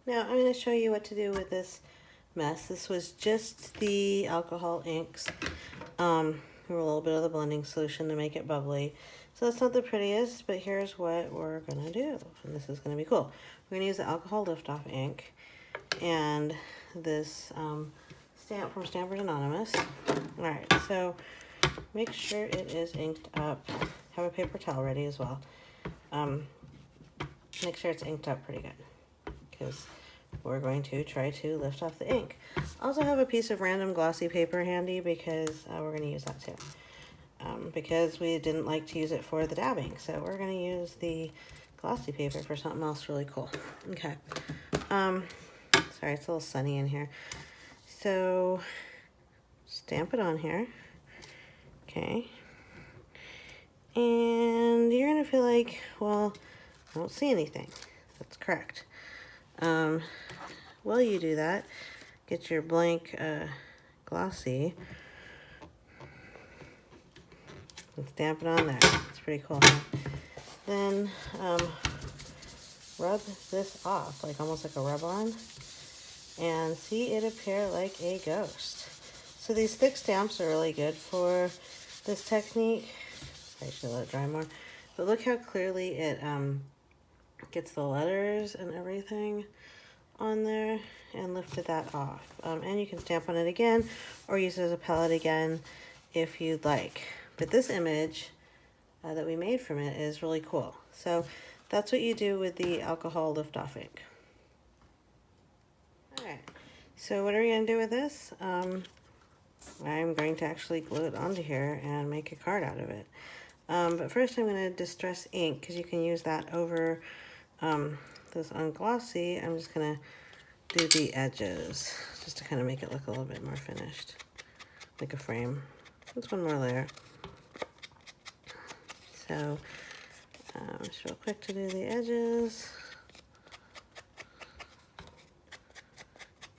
Now I'm going to show you what to do with this mess. This was just the alcohol inks. A little bit of the blending solution to make it bubbly. So that's not the prettiest, but here's what we're going to do. And this is going to be cool. We're going to use the alcohol lift-off ink and this stamp from Stampers Anonymous. Alright, so make sure it is inked up. Have a paper towel ready as well. Make sure it's inked up pretty good, because we're going to try to lift off the ink. Also have a piece of random glossy paper handy, because we're going to use that too. Because we didn't like to use it for the dabbing, so we're going to use the glossy paper for something else really cool. Okay. Sorry, it's a little sunny in here. So stamp it on here. Okay. And you're going to feel like, well, I don't see anything. That's correct. While you do that, get your blank glossy and stamp it on there. It's pretty cool, huh? Then rub this off, like almost like a rub-on, and see it appear like a ghost. So these thick stamps are really good for this technique. I should let it dry more. But look how clearly it gets the letters and everything on there, and lifted that off. And you can stamp on it again or use it as a palette again if you'd like. But this image that we made from it is really cool. So that's what you do with the alcohol lift-off ink. Alright, so what are we going to do with this? I'm going to actually glue it onto here and make a card out of it. But first I'm going to distress ink, because you can use that over this on glossy. I'm just going to do the edges just to kind of make it look a little bit more finished, like a frame. Just one more layer. So just real quick to do the edges.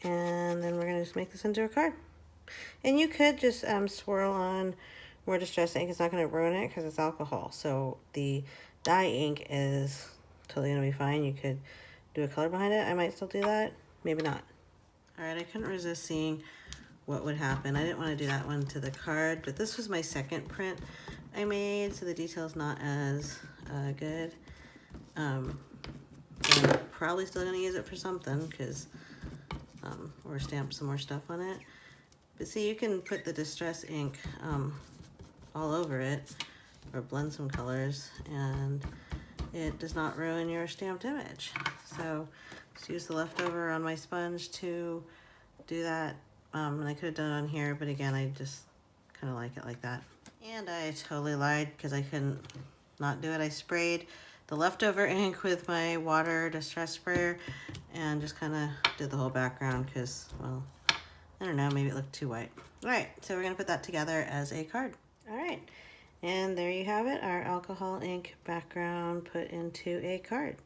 And then we're going to just make this into a card. And you could just swirl on more distress ink. It's not going to ruin it because it's alcohol. So the dye ink is totally going to be fine. You could do a color behind it. I might still do that. Maybe not. Alright, I couldn't resist seeing what would happen. I didn't want to do that one to the card, but this was my second print I made, so the detail's not as good. I'm probably still going to use it for something, because or stamp some more stuff on it. But see, you can put the distress ink all over it, or blend some colors, and it does not ruin your stamped image. So just use the leftover on my sponge to do that. And I could have done it on here, but again, I just kind of like it like that. And I totally lied, because I couldn't not do it. I sprayed the leftover ink with my water distress sprayer and just kind of did the whole background, because, well, I don't know, maybe it looked too white. All right, so we're going to put that together as a card. All right, and there you have it, our alcohol ink background put into a card.